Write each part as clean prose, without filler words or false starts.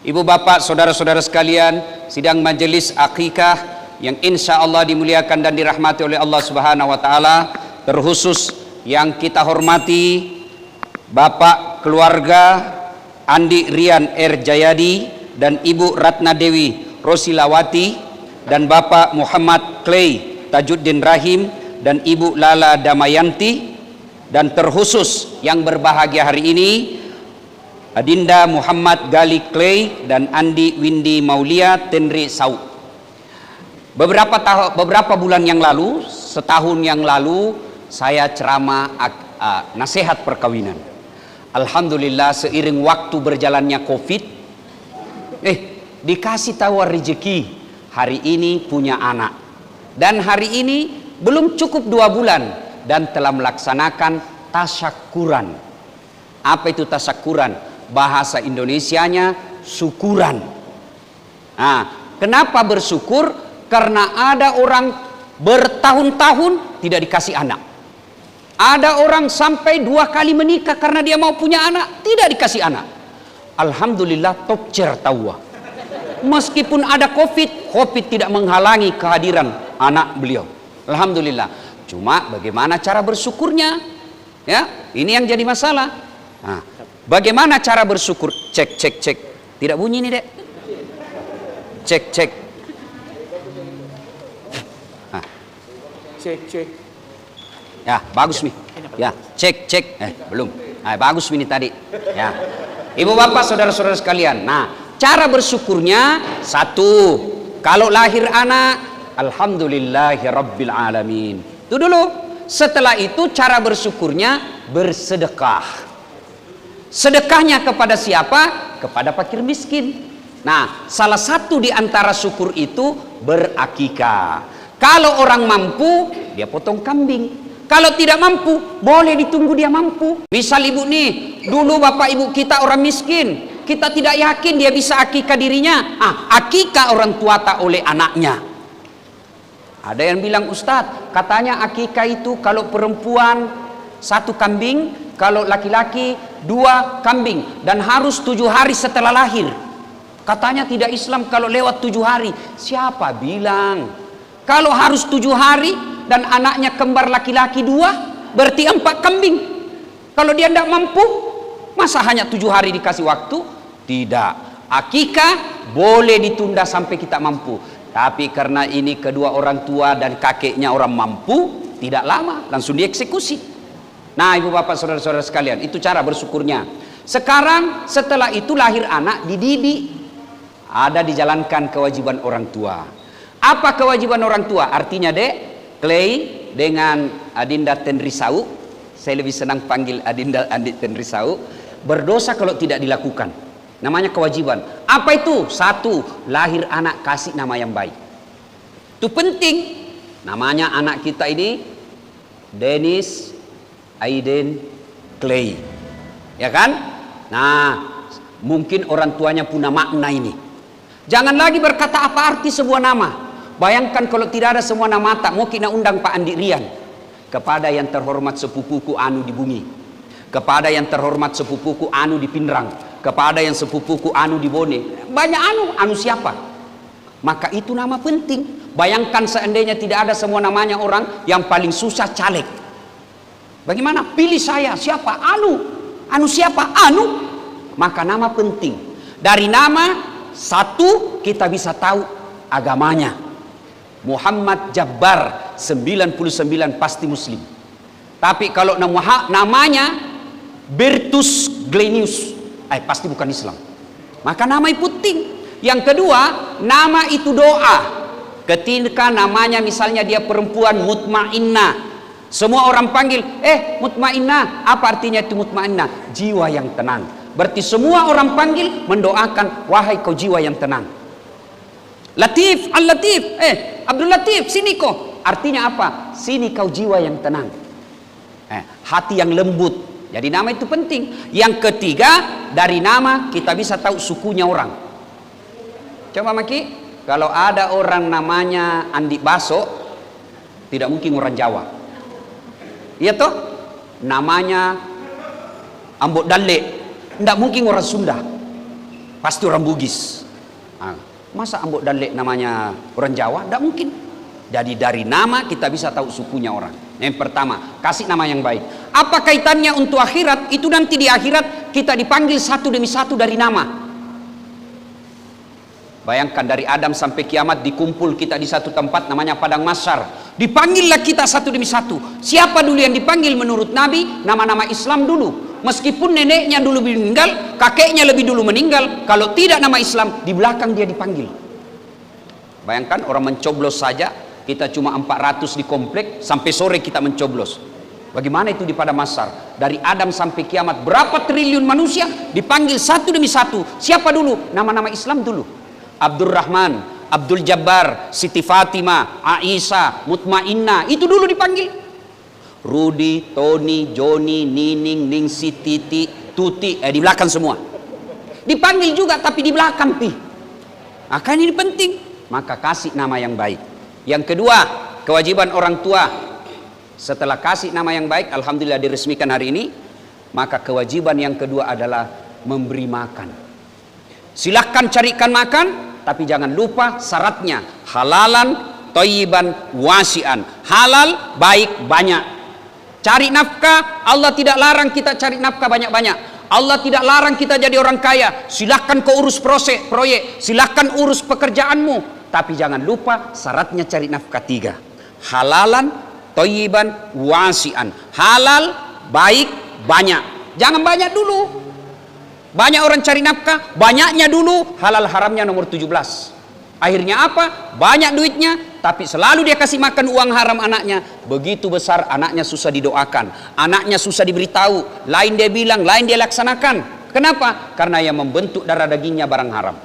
Ibu bapak, saudara-saudara sekalian, sidang majelis akikah yang insya Allah dimuliakan dan dirahmati oleh Allah Subhanahu wa Ta'ala, terkhusus yang kita hormati Bapak keluarga Andi Rian R. Jayadi dan Ibu Ratna Dewi Rosilawati dan Bapak Muhammad Clay Tajuddin Rahim dan Ibu Lala Damayanti, dan terkhusus yang berbahagia hari ini Adinda Muhammad Gali Clay dan Andi Windy Maulia Tenri Sau. Beberapa bulan yang lalu, setahun yang lalu, saya ceramah nasihat perkawinan. Alhamdulillah, seiring waktu berjalannya COVID, dikasih tawar rezeki, hari ini punya anak, dan hari ini belum cukup 2 bulan dan telah melaksanakan tasyakuran. Apa itu tasyakuran? Bahasa Indonesianya syukuran. Nah, kenapa bersyukur? Karena ada orang bertahun-tahun tidak dikasih anak. Ada orang sampai 2 kali menikah karena dia mau punya anak, tidak dikasih anak. Alhamdulillah, top chair tawa. Meskipun ada COVID tidak menghalangi kehadiran anak beliau. Alhamdulillah. Cuma bagaimana cara bersyukurnya? Ya, ini yang jadi masalah. Nah, bagaimana cara bersyukur? Cek. Tidak bunyi nih, Dek. Cek. Nah. Cek. Ya, bagus nih. Ya, cek. Belum. Nah, bagus ini tadi. Ya. Ibu bapak, saudara-saudara sekalian. Nah, cara bersyukurnya 1, kalau lahir anak, alhamdulillahirabbil alamin. Itu dulu. Setelah itu cara bersyukurnya bersedekah. Sedekahnya kepada siapa? Kepada fakir miskin. Nah, salah satu di antara syukur itu berakikah. Kalau orang mampu, dia potong kambing. Kalau tidak mampu, boleh ditunggu dia mampu. Misal ibu nih, dulu bapak ibu kita orang miskin, kita tidak yakin dia bisa akikah dirinya. Akikah orang tua tak oleh anaknya. Ada yang bilang, Ustadz, katanya akikah itu kalau perempuan 1 kambing, kalau laki-laki 2 kambing, dan harus 7 hari setelah lahir. Katanya tidak Islam kalau lewat 7 hari. Siapa bilang? Kalau harus 7 hari dan anaknya kembar laki-laki 2, berarti 4 kambing. Kalau dia tidak mampu, masa hanya 7 hari dikasih waktu? Tidak. Akikah boleh ditunda sampai kita mampu. Tapi karena ini kedua orang tua dan kakeknya orang mampu, tidak lama, langsung dieksekusi. Nah, ibu bapak, saudara-saudara sekalian, itu cara bersyukurnya. Sekarang setelah itu lahir anak, dididik. Ada dijalankan kewajiban orang tua. Apa kewajiban orang tua? Artinya, Dek, Clay dengan Adinda Tenri Sau, saya lebih senang panggil Adinda Andi Tenri Sau, berdosa kalau tidak dilakukan. Namanya kewajiban. Apa itu? 1, lahir anak kasih nama yang baik. Itu penting. Namanya anak kita ini Dennis Aiden Clay. Ya kan? Nah, mungkin orang tuanya punya makna ini. Jangan lagi berkata apa arti sebuah nama. Bayangkan kalau tidak ada semua nama tak, mau kita undang Pak Andi Rian. Kepada yang terhormat sepupuku anu di bumi. Kepada yang terhormat sepupuku anu di Pindrang. Kepada yang sepupuku anu di Bone. Banyak anu siapa? Maka itu nama penting. Bayangkan seandainya tidak ada semua namanya orang, yang paling susah caleg. Bagaimana? Pilih saya, siapa? Anu siapa? Anu. Maka nama penting. Dari nama 1 kita bisa tahu agamanya. Muhammad Jabbar 99 pasti muslim. Tapi kalau namanya Bertus Glenius, pasti bukan Islam. Maka nama itu penting. Yang kedua, nama itu doa. Ketika namanya misalnya dia perempuan mutmainnah, semua orang panggil, mutmainnah. Apa artinya itu mutmainnah? Jiwa yang tenang. Berarti semua orang panggil mendoakan, wahai kau jiwa yang tenang. Latif, Al-Latif, Abdul Latif, sini kau. Artinya apa? Sini kau jiwa yang tenang. Hati yang lembut. Jadi nama itu penting. Yang ketiga, dari nama kita bisa tahu sukunya orang. Coba Maki, kalau ada orang namanya Andi Baso, tidak mungkin orang Jawa. Iya toh? Namanya Ambok Dalle, tidak mungkin orang Sunda. pasti orang Bugis. Masa Ambok Dalek namanya orang Jawa? Tidak mungkin. Jadi dari nama kita bisa tahu sukunya orang. Yang pertama, kasih nama yang baik. Apa kaitannya untuk akhirat? Itu nanti di akhirat kita dipanggil satu demi satu dari nama. Bayangkan dari Adam sampai kiamat dikumpul kita di satu tempat namanya Padang Mahsyar. Dipanggillah kita satu demi satu. Siapa dulu yang dipanggil menurut Nabi? Nama-nama Islam dulu. Meskipun neneknya dulu meninggal, kakeknya lebih dulu meninggal, kalau tidak nama Islam, di belakang dia dipanggil. Bayangkan orang mencoblos saja, kita cuma 400 di komplek, sampai sore kita mencoblos. Bagaimana itu di Padang Mahsyar? Dari Adam sampai kiamat, berapa triliun manusia dipanggil satu demi satu. Siapa dulu? Nama-nama Islam dulu. Abdurrahman, Abdul Jabbar, Siti Fatimah, Aisyah, Mutmainnah, itu dulu dipanggil. Rudi, Tony, Joni, Nining, Ningsi, Titi, Tuti, di belakang semua. Dipanggil juga tapi di belakang pi. Akan ini penting. Maka kasih nama yang baik. Yang kedua, kewajiban orang tua. Setelah kasih nama yang baik, alhamdulillah diresmikan hari ini, maka kewajiban yang kedua adalah memberi makan. Silahkan carikan makan, tapi jangan lupa syaratnya halalan, thayyiban, wasi'an. Halal, baik, banyak. Cari nafkah, Allah tidak larang kita cari nafkah banyak-banyak. Allah tidak larang kita jadi orang kaya. Silahkan kau urus proyek, silahkan urus pekerjaanmu, tapi jangan lupa syaratnya cari nafkah 3. Halalan, thayyiban, wasi'an. Halal, baik, banyak. Jangan banyak dulu. Banyak orang cari nafkah, banyaknya dulu, halal haramnya nomor 17. Akhirnya apa? Banyak duitnya, tapi selalu dia kasih makan uang haram anaknya. Begitu besar anaknya susah didoakan, anaknya susah diberitahu, lain dia bilang, lain dia laksanakan. Kenapa? Karena yang membentuk darah dagingnya barang haram.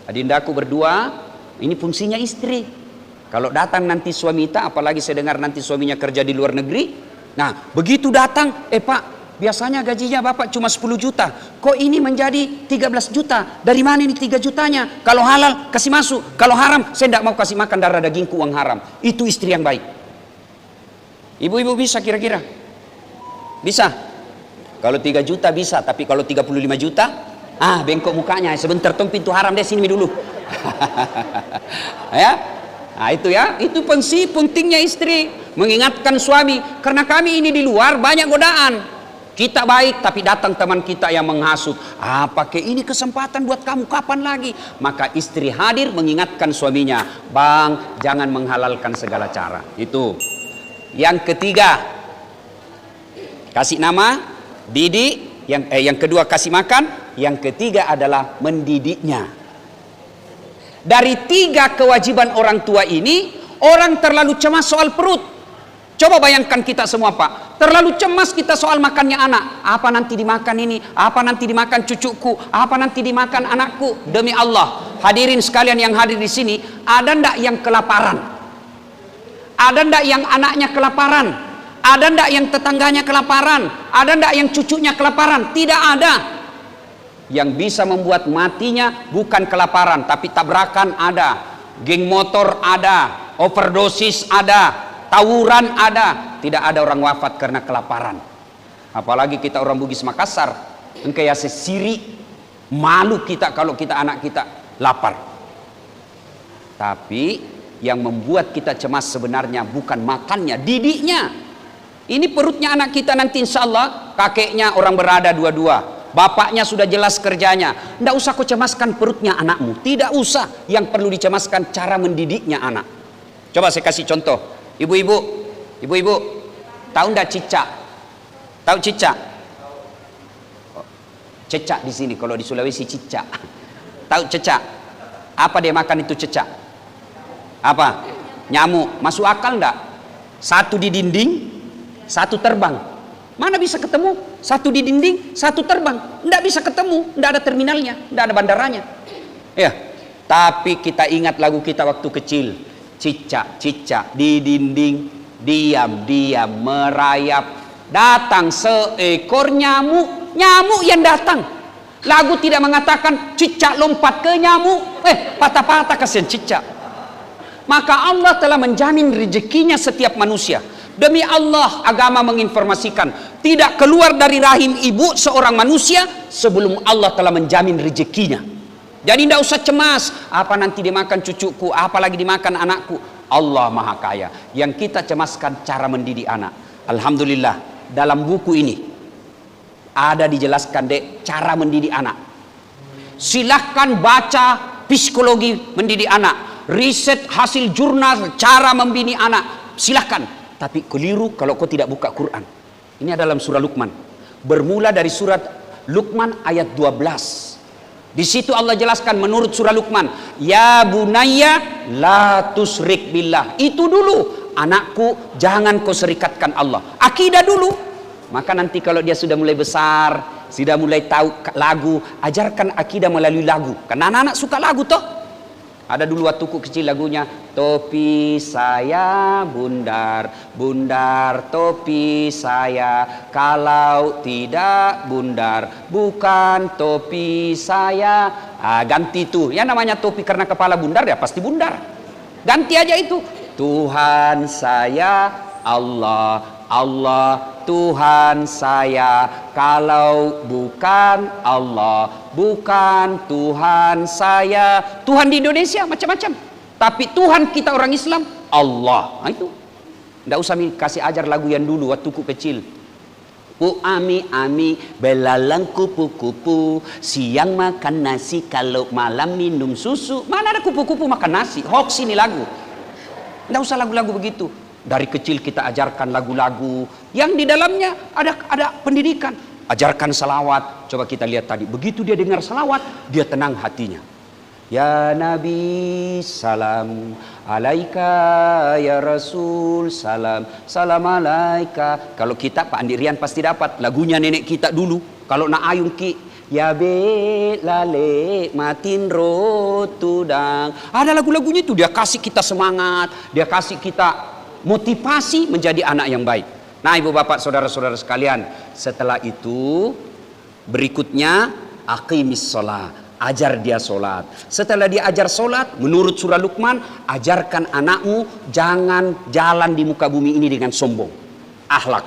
Adindaku berdua, ini fungsinya istri. Kalau datang nanti suami kita, apalagi saya dengar nanti suaminya kerja di luar negeri. Nah, begitu datang, Pak, biasanya gajinya Bapak cuma 10 juta. Kok ini menjadi 13 juta? Dari mana ini 3 jutanya? Kalau halal, kasih masuk. Kalau haram, saya tidak mau kasih makan darah dagingku uang haram. Itu istri yang baik. Ibu-ibu bisa kira-kira? Bisa? Kalau 3 juta bisa, tapi kalau 35 juta, bengkok mukanya. Sebentar tong pintu haram deh, sini dulu. Ya? Nah itu ya, itu pentingnya istri. Mengingatkan suami. Karena kami ini di luar banyak godaan. Kita baik tapi datang teman kita yang menghasut. Pakai ini kesempatan buat kamu kapan lagi? Maka istri hadir mengingatkan suaminya, Bang, jangan menghalalkan segala cara. Itu. Yang ketiga, kasih nama, didik. Yang kedua kasih makan. Yang ketiga adalah mendidiknya. Dari 3 kewajiban orang tua ini, orang terlalu cemas soal perut. Coba bayangkan kita semua Pak, terlalu cemas kita soal makannya anak. Apa nanti dimakan ini? Apa nanti dimakan cucuku? Apa nanti dimakan anakku? Demi Allah, hadirin sekalian yang hadir di sini, ada ndak yang kelaparan? Ada ndak yang anaknya kelaparan? Ada ndak yang tetangganya kelaparan? Ada ndak yang cucunya kelaparan? Tidak ada. Yang bisa membuat matinya bukan kelaparan, tapi tabrakan ada, geng motor ada, overdosis ada, tawuran ada. Tidak ada orang wafat karena kelaparan. Apalagi kita orang Bugis Makassar, engkau ya sesiri, malu kita kalau kita anak kita lapar. Tapi yang membuat kita cemas sebenarnya bukan makannya, didiknya. Ini perutnya anak kita nanti insya Allah, kakeknya orang berada dua-dua, bapaknya sudah jelas kerjanya. Tidak usah kau cemaskan perutnya anakmu, tidak usah. Yang perlu dicemaskan cara mendidiknya anak. Coba saya kasih contoh. Ibu-ibu, tahu ndak cicak? Tahu cicak? Cecak di sini, kalau di Sulawesi cicak. Tahu cecak? Apa dia makan itu cecak? Apa? Nyamuk. Masuk akal ndak? Satu di dinding, satu terbang. Mana bisa ketemu? Satu di dinding, satu terbang. Ndak bisa ketemu, ndak ada terminalnya, ndak ada bandaranya. Ya. Tapi kita ingat lagu kita waktu kecil. Cicak-cicak di dinding, diam-diam merayap. Datang seekor nyamuk, nyamuk yang datang. Lagu tidak mengatakan cicak lompat ke nyamuk. Patah-patah kasihan cicak. Maka Allah telah menjamin rezekinya setiap manusia. Demi Allah, agama menginformasikan, tidak keluar dari rahim ibu seorang manusia sebelum Allah telah menjamin rezekinya. Jadi tidak usah cemas, apa nanti dimakan cucuku, apalagi dimakan anakku. Allah Maha Kaya. Yang kita cemaskan cara mendidik anak. Alhamdulillah, dalam buku ini ada dijelaskan cara mendidik anak. Silahkan baca psikologi mendidik anak, riset hasil jurnal cara membini anak, silahkan. Tapi keliru kalau kau tidak buka Quran. Ini dalam surah Luqman. Bermula dari surat Luqman ayat 12. Di situ Allah jelaskan menurut surah Luqman, ya bunayya la tusrik billah. Itu dulu, anakku jangan kau serikatkan Allah. Akidah dulu. Maka nanti kalau dia sudah mulai besar, sudah mulai tahu lagu, ajarkan akidah melalui lagu. Karena anak-anak suka lagu toh. Ada dulu waktu kecil lagunya, topi saya bundar, bundar topi saya, kalau tidak bundar bukan topi saya. Ganti tuh, ya namanya topi karena kepala bundar ya pasti bundar. Ganti aja itu. Tuhan saya Allah, Allah Tuhan saya, kalau bukan Allah, bukan Tuhan saya. Tuhan di Indonesia macam-macam, tapi Tuhan kita orang Islam Allah. Nah, itu tidak usah kasih ajar lagu yang dulu waktu ku kecil. Pu ami ami belalang kupu-kupu, siang makan nasi, kalau malam minum susu. Mana ada kupu-kupu makan nasi? Hoax ini lagu. Tidak usah lagu-lagu begitu. Dari kecil kita ajarkan lagu-lagu yang di dalamnya ada pendidikan. Ajarkan salawat. Coba kita lihat tadi. Begitu dia dengar salawat, dia tenang hatinya. Ya Nabi salam alaika, ya Rasul salam, salam alaika. Kalau kita Pak Andi Rian pasti dapat lagunya nenek kita dulu. Kalau nak ayung ki, ya be lale matin rotudang. Ada lagu-lagunya itu, dia kasih kita semangat, dia kasih kita motivasi menjadi anak yang baik. Nah, ibu bapak saudara-saudara sekalian, setelah itu berikutnya aqimis sholat, ajar dia sholat. Setelah dia ajar sholat, menurut surah Luqman, ajarkan anakmu jangan jalan di muka bumi ini dengan sombong. Akhlak.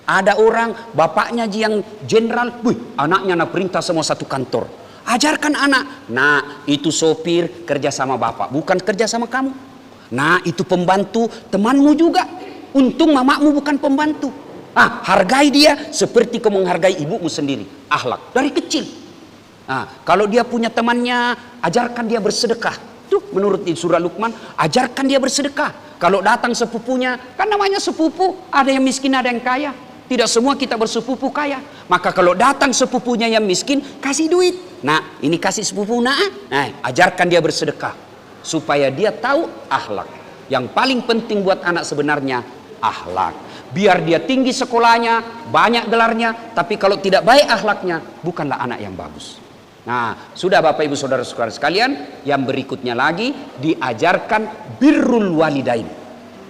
Ada orang bapaknya yang jenderal, anaknya nak perintah semua satu kantor. Ajarkan anak, nah itu sopir kerja sama bapak, bukan kerja sama kamu. Nah itu pembantu temanmu juga. Untung mamamu bukan pembantu. Hargai dia seperti kau menghargai ibumu sendiri. Akhlak dari kecil. Kalau dia punya temannya, ajarkan dia bersedekah. Tuh menurut surah Luqman, ajarkan dia bersedekah. Kalau datang sepupunya, kan namanya sepupu, ada yang miskin ada yang kaya. Tidak semua kita bersepupu kaya. Maka kalau datang sepupunya yang miskin, kasih duit. Nah ini kasih sepupu, ajarkan dia bersedekah. Supaya dia tahu akhlak. Yang paling penting buat anak sebenarnya akhlak. Biar dia tinggi sekolahnya, banyak gelarnya, tapi kalau tidak baik akhlaknya, bukanlah anak yang bagus. Nah, sudah Bapak Ibu Saudara-saudara sekalian, yang berikutnya lagi diajarkan birrul walidain.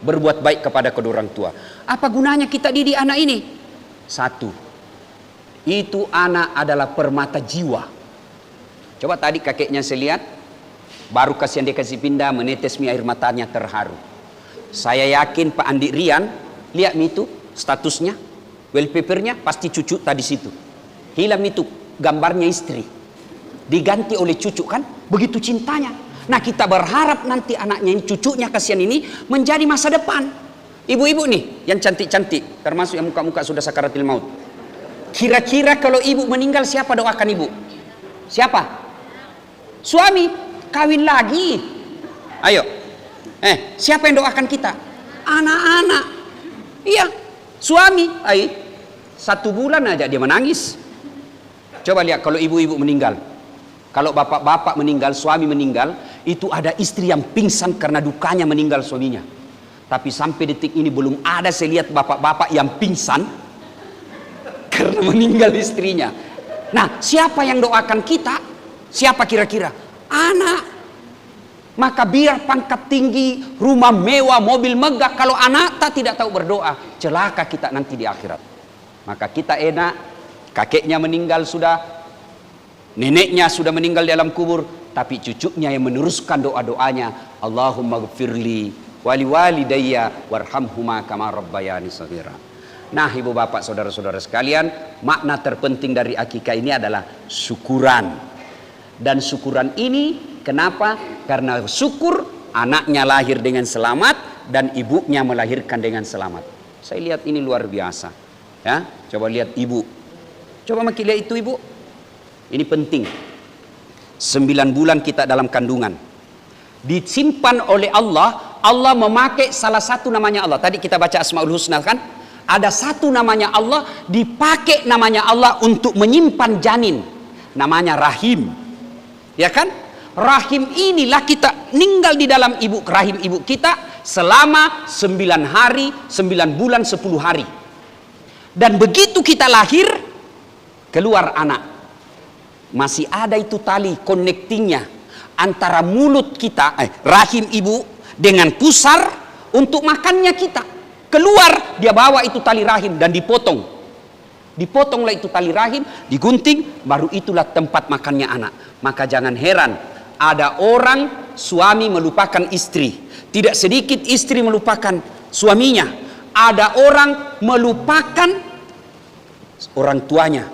Berbuat baik kepada kedua orang tua. Apa gunanya kita didik anak ini? Satu, itu anak adalah permata jiwa. Coba tadi kakeknya saya lihat, baru kasihan dia kasih pindah, menetes air matanya terharu. Saya yakin Pak Andi Rian, lihat itu statusnya, wallpapernya pasti cucu tadi situ. Hilang itu gambarnya istri, diganti oleh cucu kan, begitu cintanya. Nah kita berharap nanti anaknya ini, cucunya kasihan ini menjadi masa depan. Ibu-ibu nih yang cantik-cantik, termasuk yang muka-muka sudah sakaratil maut. Kira-kira kalau ibu meninggal siapa doakan ibu? Siapa? Suami. Kawin lagi. Ayo. Siapa yang doakan kita? Anak-anak. Iya. Suami. 1 bulan aja dia menangis. Coba lihat kalau ibu-ibu meninggal. Kalau bapak-bapak meninggal, suami meninggal, itu ada istri yang pingsan karena dukanya meninggal suaminya. Tapi sampai detik ini belum ada saya lihat bapak-bapak yang pingsan karena meninggal istrinya. Nah, siapa yang doakan kita? Siapa kira-kira? Anak. Maka biar pangkat tinggi, rumah mewah, mobil megah, kalau anak tak tidak tahu berdoa, celaka kita nanti di akhirat. Maka kita enak, kakeknya meninggal sudah, neneknya sudah meninggal di alam kubur, tapi cucunya yang meneruskan doa-doanya. Allahumma gfirli wali walidayya warhamhuma kama rabbayani shaghira. Nah ibu bapak saudara-saudara sekalian, makna terpenting dari akikah ini adalah syukuran. Dan syukuran ini kenapa? Karena syukur anaknya lahir dengan selamat dan ibunya melahirkan dengan selamat. Saya lihat ini luar biasa. Ya, coba lihat ibu. Coba makin lihat itu ibu. Ini penting. 9 bulan kita dalam kandungan. Disimpan oleh Allah. Allah memakai salah satu namanya Allah. Tadi kita baca Asmaul Husna kan? Ada satu namanya Allah, dipakai namanya Allah untuk menyimpan janin. Namanya Rahim. Ya kan? Rahim inilah kita meninggal di dalam rahim ibu kita selama 9 hari, 9 bulan, 10 hari. Dan begitu kita lahir, keluar anak. Masih ada itu tali connectingnya antara mulut kita, rahim ibu dengan pusar untuk makannya kita. Keluar, dia bawa itu tali rahim dan dipotong. Dipotonglah itu tali rahim, digunting, baru itulah tempat makannya anak. Maka jangan heran, ada orang suami melupakan istri. Tidak sedikit istri melupakan suaminya. Ada orang melupakan orang tuanya.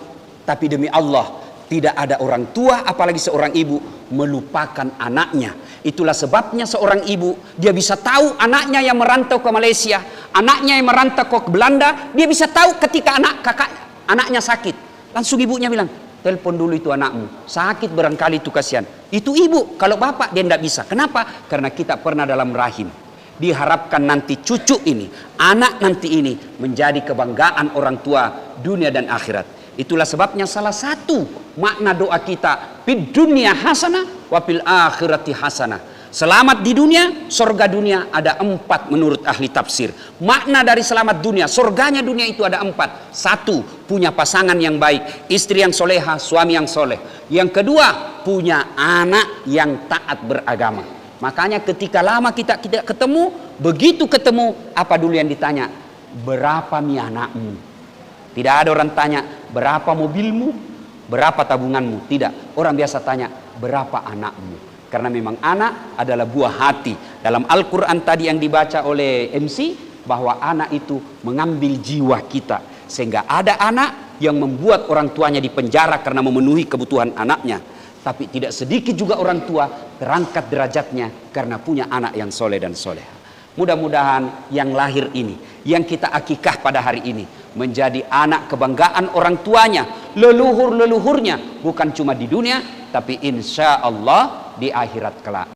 Tapi demi Allah, tidak ada orang tua, apalagi seorang ibu, melupakan anaknya. Itulah sebabnya seorang ibu, dia bisa tahu anaknya yang merantau ke Malaysia, anaknya yang merantau ke Belanda, dia bisa tahu ketika anaknya sakit. Langsung ibunya bilang, telepon dulu itu anakmu, sakit barangkali itu kasihan. Itu ibu, kalau bapak dia tidak bisa. Kenapa? Karena kita pernah dalam rahim. Diharapkan nanti cucu ini, anak nanti ini menjadi kebanggaan orang tua dunia dan akhirat. Itulah sebabnya salah satu makna doa kita, fid dunya hasanah wa fil akhirati hasanah. Selamat di dunia, surga dunia ada 4 menurut ahli tafsir. Makna dari selamat dunia, surganya dunia itu ada 4. 1, punya pasangan yang baik, istri yang soleha, suami yang soleh. Yang kedua, punya anak yang taat beragama. Makanya ketika lama kita tidak ketemu, begitu ketemu, apa dulu yang ditanya? Berapa mi anakmu? Tidak ada orang tanya, berapa mobilmu? Berapa tabunganmu? Tidak. Orang biasa tanya, berapa anakmu? Karena memang anak adalah buah hati. Dalam Al-Quran tadi yang dibaca oleh MC, bahwa anak itu mengambil jiwa kita. Sehingga ada anak yang membuat orang tuanya dipenjara karena memenuhi kebutuhan anaknya. Tapi tidak sedikit juga orang tua terangkat derajatnya karena punya anak yang soleh dan soleha. Mudah-mudahan yang lahir ini, yang kita akikah pada hari ini, menjadi anak kebanggaan orang tuanya, leluhur-leluhurnya, bukan cuma di dunia, tapi insya Allah di akhirat kelak.